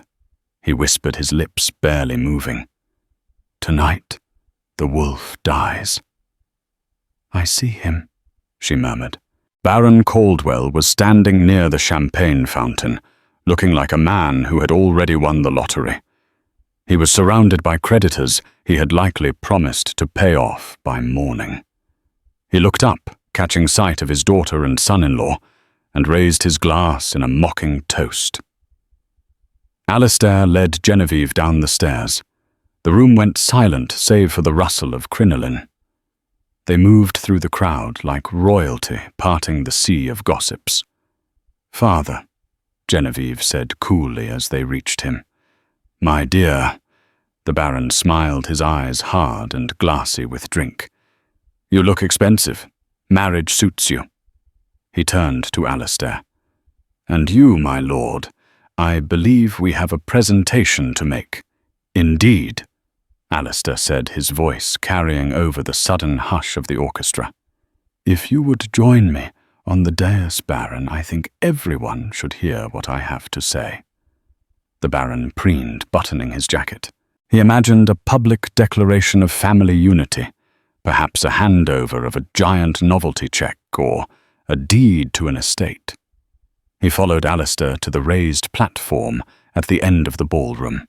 he whispered, his lips barely moving. "Tonight, the wolf dies." "I see him," she murmured. Baron Caldwell was standing near the champagne fountain, looking like a man who had already won the lottery. He was surrounded by creditors he had likely promised to pay off by morning. He looked up, catching sight of his daughter and son-in-law, and raised his glass in a mocking toast. Alistair led Genevieve down the stairs. The room went silent save for the rustle of crinoline. They moved through the crowd like royalty parting the sea of gossips. "Father," Genevieve said coolly as they reached him. "My dear," the Baron smiled, his eyes hard and glassy with drink. "You look expensive. Marriage suits you." He turned to Alistair. "And you, my lord, I believe we have a presentation to make." "Indeed," Alistair said, his voice carrying over the sudden hush of the orchestra. "If you would join me on the dais, Baron, I think everyone should hear what I have to say." The Baron preened, buttoning his jacket. He imagined a public declaration of family unity, perhaps a handover of a giant novelty check or a deed to an estate. He followed Alistair to the raised platform at the end of the ballroom.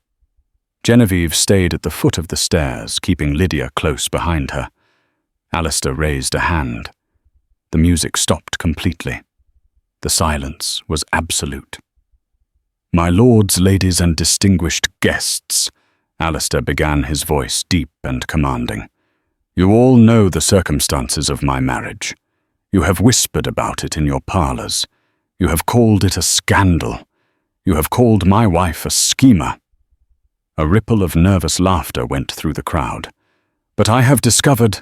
Genevieve stayed at the foot of the stairs, keeping Lydia close behind her. Alistair raised a hand. The music stopped completely. The silence was absolute. "My lords, ladies, and distinguished guests," Alistair began, his voice deep and commanding. "You all know the circumstances of my marriage. You have whispered about it in your parlors. You have called it a scandal. You have called my wife a schemer." A ripple of nervous laughter went through the crowd. "But I have discovered,"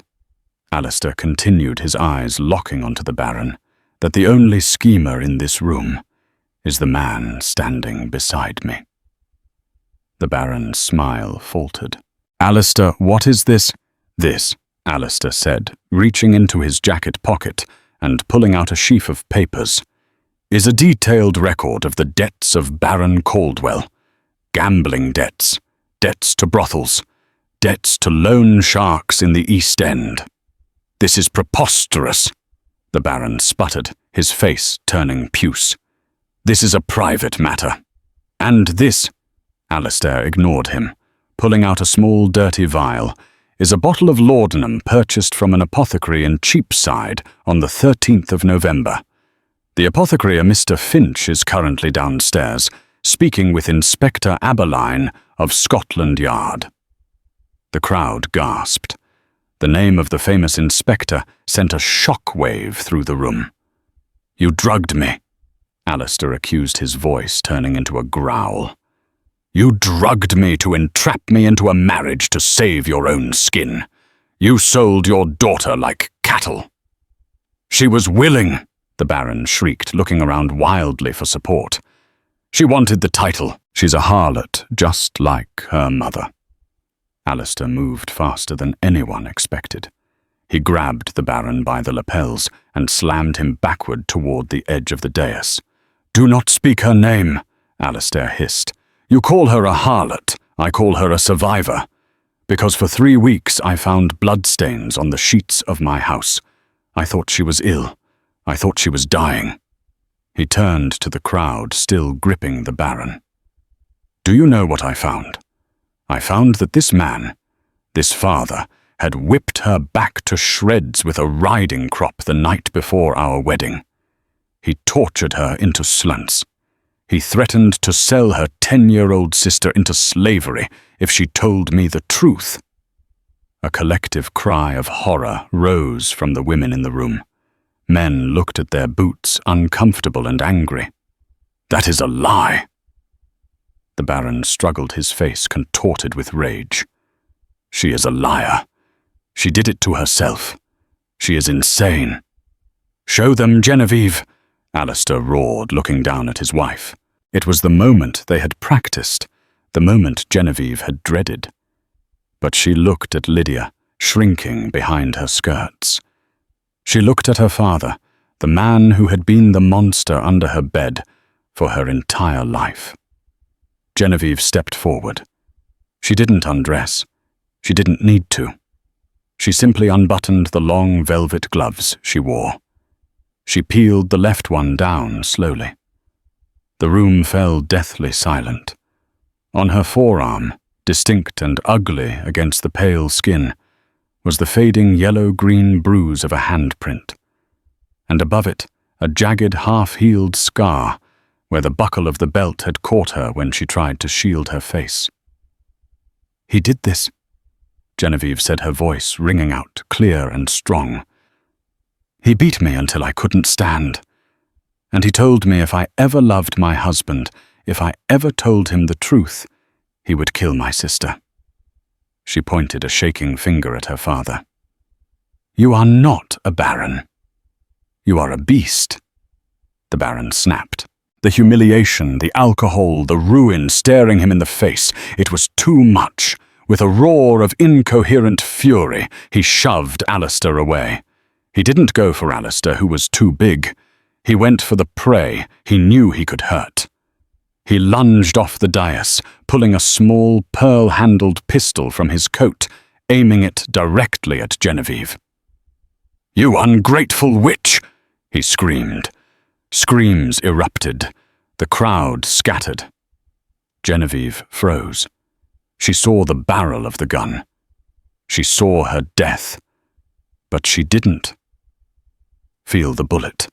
Alistair continued, his eyes locking onto the Baron, "that the only schemer in this room is the man standing beside me." The Baron's smile faltered. "Alistair, what is this?" "This," Alistair said, reaching into his jacket pocket and pulling out a sheaf of papers, "is a detailed record of the debts of Baron Caldwell. Gambling debts, debts to brothels, debts to loan sharks in the East End. This is preposterous, the Baron sputtered, his face turning puce. This is a private matter. And this, Alistair ignored him, pulling out a small dirty vial, is a bottle of laudanum purchased from an apothecary in Cheapside on the 13th of November. The apothecary, a Mr. Finch, is currently downstairs, speaking with Inspector Aberline of Scotland Yard. The crowd gasped. The name of the famous inspector sent a shock-wave through the room. You drugged me, Alistair accused, his voice turning into a growl. You drugged me to entrap me into a marriage to save your own skin. You sold your daughter like cattle. She was willing, the Baron shrieked, looking around wildly for support. She wanted the title. She's a harlot, just like her mother. Alistair moved faster than anyone expected. He grabbed the Baron by the lapels and slammed him backward toward the edge of the dais. Do not speak her name, Alistair hissed. You call her a harlot, I call her a survivor. Because for 3 weeks I found bloodstains on the sheets of my house. I thought she was ill. I thought she was dying. He turned to the crowd, still gripping the Baron. Do you know what I found? I found that this man, this father, had whipped her back to shreds with a riding crop the night before our wedding. He tortured her into slunts. He threatened to sell her 10-year-old sister into slavery if she told me the truth. A collective cry of horror rose from the women in the room. Men looked at their boots, uncomfortable and angry. That is a lie. The Baron struggled, his face contorted with rage. She is a liar. She did it to herself. She is insane. Show them Genevieve, Alistair roared, looking down at his wife. It was the moment they had practiced, the moment Genevieve had dreaded. But she looked at Lydia, shrinking behind her skirts. She looked at her father, the man who had been the monster under her bed for her entire life. Genevieve stepped forward. She didn't undress. She didn't need to. She simply unbuttoned the long velvet gloves she wore. She peeled the left one down slowly. The room fell deathly silent. On her forearm, distinct and ugly against the pale skin, was the fading yellow-green bruise of a handprint, and above it a jagged half-healed scar where the buckle of the belt had caught her when she tried to shield her face. He did this, Genevieve said, her voice ringing out clear and strong. He beat me until I couldn't stand. And he told me if I ever loved my husband, if I ever told him the truth, he would kill my sister. She pointed a shaking finger at her father. You are not a baron. You are a beast. The Baron snapped. The humiliation, the alcohol, the ruin staring him in the face, it was too much. With a roar of incoherent fury, he shoved Alistair away. He didn't go for Alistair, who was too big. He went for the prey he knew he could hurt. He lunged off the dais, pulling a small, pearl-handled pistol from his coat, aiming it directly at Genevieve. You ungrateful witch! He screamed. Screams erupted. The crowd scattered. Genevieve froze. She saw the barrel of the gun. She saw her death. But she didn't feel the bullet.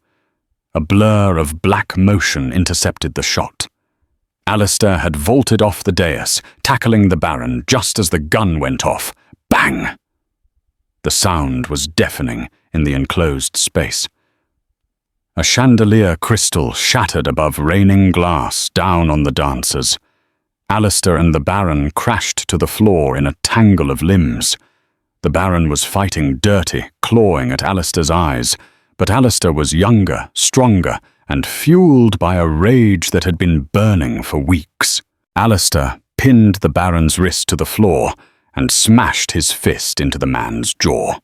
A blur of black motion intercepted the shot. Alistair had vaulted off the dais, tackling the Baron just as the gun went off. Bang! The sound was deafening in the enclosed space. A chandelier crystal shattered above raining glass down on the dancers. Alistair and the Baron crashed to the floor in a tangle of limbs. The Baron was fighting dirty, clawing at Alistair's eyes, but Alistair was younger, stronger, and fueled by a rage that had been burning for weeks. Alistair pinned the Baron's wrist to the floor and smashed his fist into the man's jaw.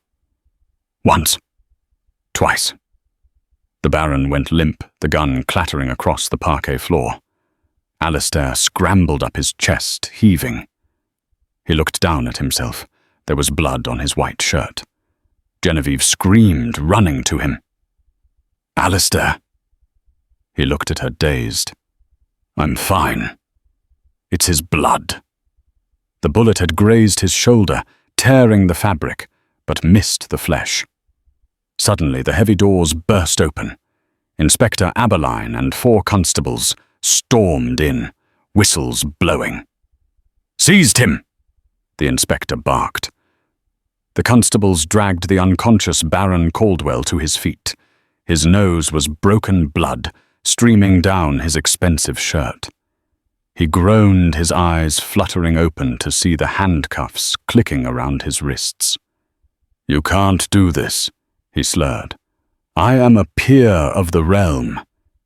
Once. Twice. The Baron went limp, the gun clattering across the parquet floor. Alistair scrambled up his chest, heaving. He looked down at himself. There was blood on his white shirt. Genevieve screamed, running to him. "Alistair!" He looked at her, dazed. "I'm fine. It's his blood." The bullet had grazed his shoulder, tearing the fabric, but missed the flesh. Suddenly, the heavy doors burst open. Inspector Aberline and 4 constables stormed in, whistles blowing. "Seized him!" the inspector barked. The constables dragged the unconscious Baron Caldwell to his feet. His nose was broken blood, streaming down his expensive shirt. He groaned, his eyes fluttering open to see the handcuffs clicking around his wrists. "You can't do this," he slurred. "I am a peer of the realm.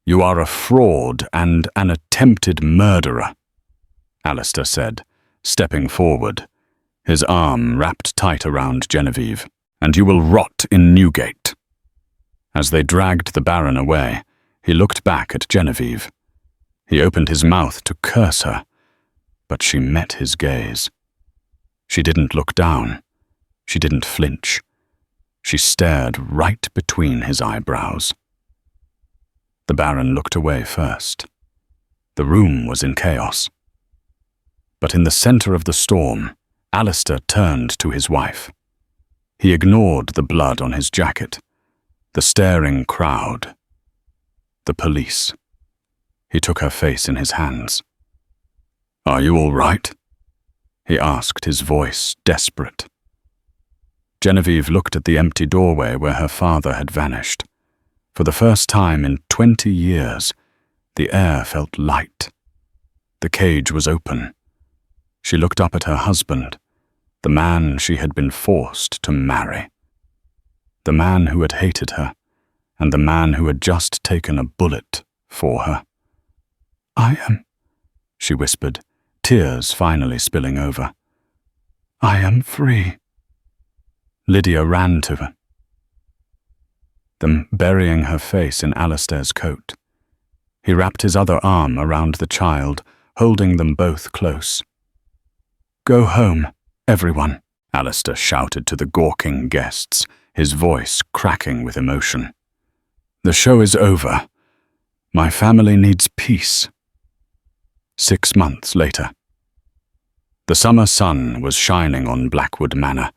You are a fraud and an attempted murderer," Alistair said, stepping forward, his arm wrapped tight around Genevieve. "And you will rot in Newgate." As they dragged the Baron away, he looked back at Genevieve. He opened his mouth to curse her, but she met his gaze. She didn't look down. She didn't flinch. She stared right between his eyebrows. The Baron looked away first. The room was in chaos. But in the center of the storm, Alistair turned to his wife. He ignored the blood on his jacket, the staring crowd, the police. He took her face in his hands. "Are you all right?" he asked, his voice desperate. Genevieve looked at the empty doorway where her father had vanished. For the first time in 20 years, the air felt light. The cage was open. She looked up at her husband, the man she had been forced to marry. The man who had hated her, and the man who had just taken a bullet for her. "I am," she whispered, tears finally spilling over. "I am free." Lydia ran to her, them burying her face in Alistair's coat. He wrapped his other arm around the child, holding them both close. "Go home, everyone," Alistair shouted to the gawking guests, his voice cracking with emotion. "The show is over. My family needs peace." 6 months later. The summer sun was shining on Blackwood Manor,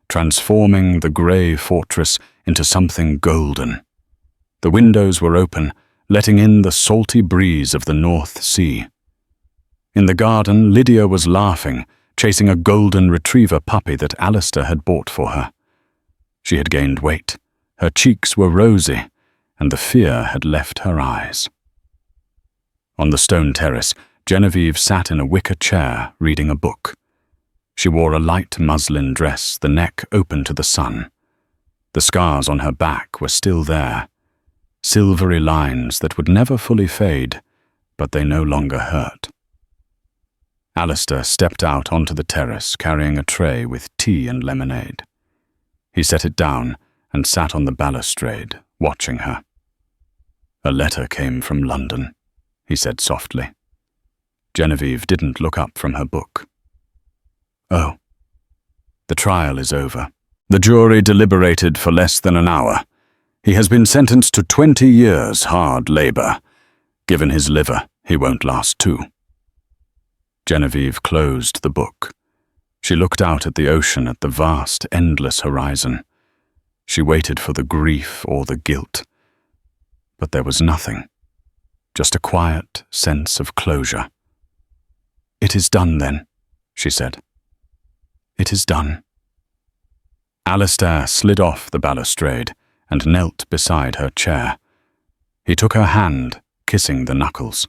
transforming the grey fortress into something golden. The windows were open, letting in the salty breeze of the North Sea. In the garden, Lydia was laughing, chasing a golden retriever puppy that Alistair had bought for her. She had gained weight, her cheeks were rosy, and the fear had left her eyes. On the stone terrace, Genevieve sat in a wicker chair, reading a book. She wore a light muslin dress, the neck open to the sun. The scars on her back were still there, silvery lines that would never fully fade, but they no longer hurt. Alistair stepped out onto the terrace, carrying a tray with tea and lemonade. He set it down and sat on the balustrade, watching her. "A letter came from London," he said softly. Genevieve didn't look up from her book. "Oh." "The trial is over. The jury deliberated for less than an hour. He has been sentenced to 20 years hard labor. Given his liver, he won't last 2. Genevieve closed the book. She looked out at the ocean, at the vast, endless horizon. She waited for the grief or the guilt. But there was nothing. Just a quiet sense of closure. "It is done then," she said. "It is done." Alistair slid off the balustrade and knelt beside her chair. He took her hand, kissing the knuckles.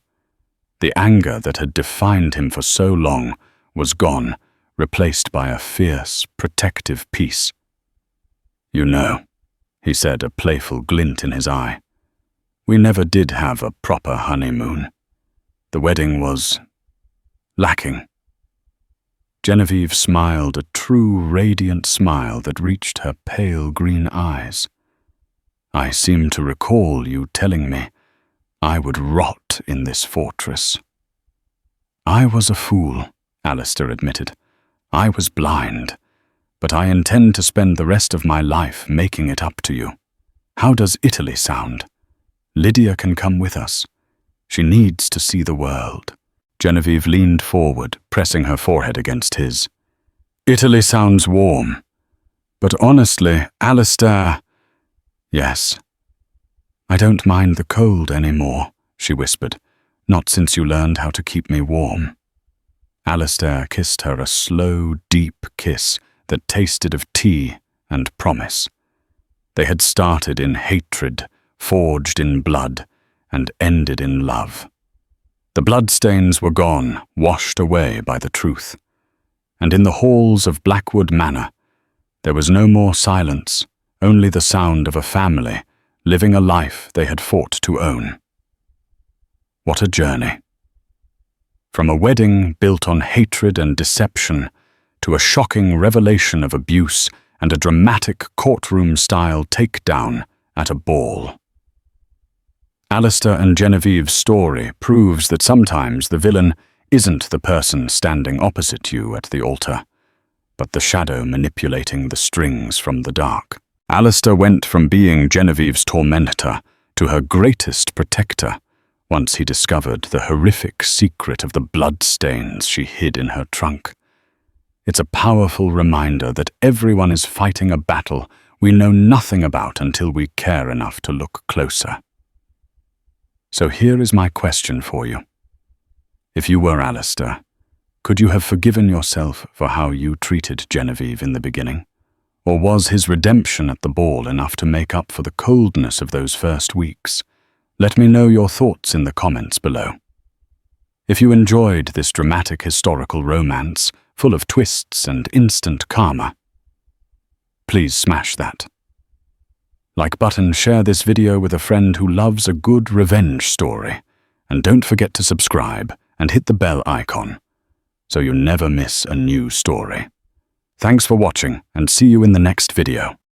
The anger that had defined him for so long was gone, replaced by a fierce, protective peace. "You know," he said, a playful glint in his eye, "we never did have a proper honeymoon. The wedding was lacking." Genevieve smiled, a true, radiant smile that reached her pale green eyes. "I seem to recall you telling me I would rot in this fortress." "I was a fool," Alistair admitted. I was blind, but I intend to spend the rest of my life making it up to you. How does Italy sound? Lydia can come with us. She needs to see the world." Genevieve leaned forward, pressing her forehead against his. "Italy sounds warm. But honestly, Alistair—" "Yes. I don't mind the cold anymore," she whispered. "Not since you learned how to keep me warm." Alistair kissed her a slow, deep kiss that tasted of tea and promise. They had started in hatred, forged in blood, and ended in love. The bloodstains were gone, washed away by the truth. And in the halls of Blackwood Manor, there was no more silence, only the sound of a family living a life they had fought to own. What a journey. From a wedding built on hatred and deception to a shocking revelation of abuse and a dramatic courtroom-style takedown at a ball. Alistair and Genevieve's story proves that sometimes the villain isn't the person standing opposite you at the altar, but the shadow manipulating the strings from the dark. Alistair went from being Genevieve's tormentor to her greatest protector once he discovered the horrific secret of the bloodstains she hid in her trunk. It's a powerful reminder that everyone is fighting a battle we know nothing about until we care enough to look closer. So here is my question for you. If you were Alistair, could you have forgiven yourself for how you treated Genevieve in the beginning? Or was his redemption at the ball enough to make up for the coldness of those first weeks? Let me know your thoughts in the comments below. If you enjoyed this dramatic historical romance, full of twists and instant karma, please smash that like button, share this video with a friend who loves a good revenge story, and don't forget to subscribe and hit the bell icon so you never miss a new story. Thanks for watching, and see you in the next video.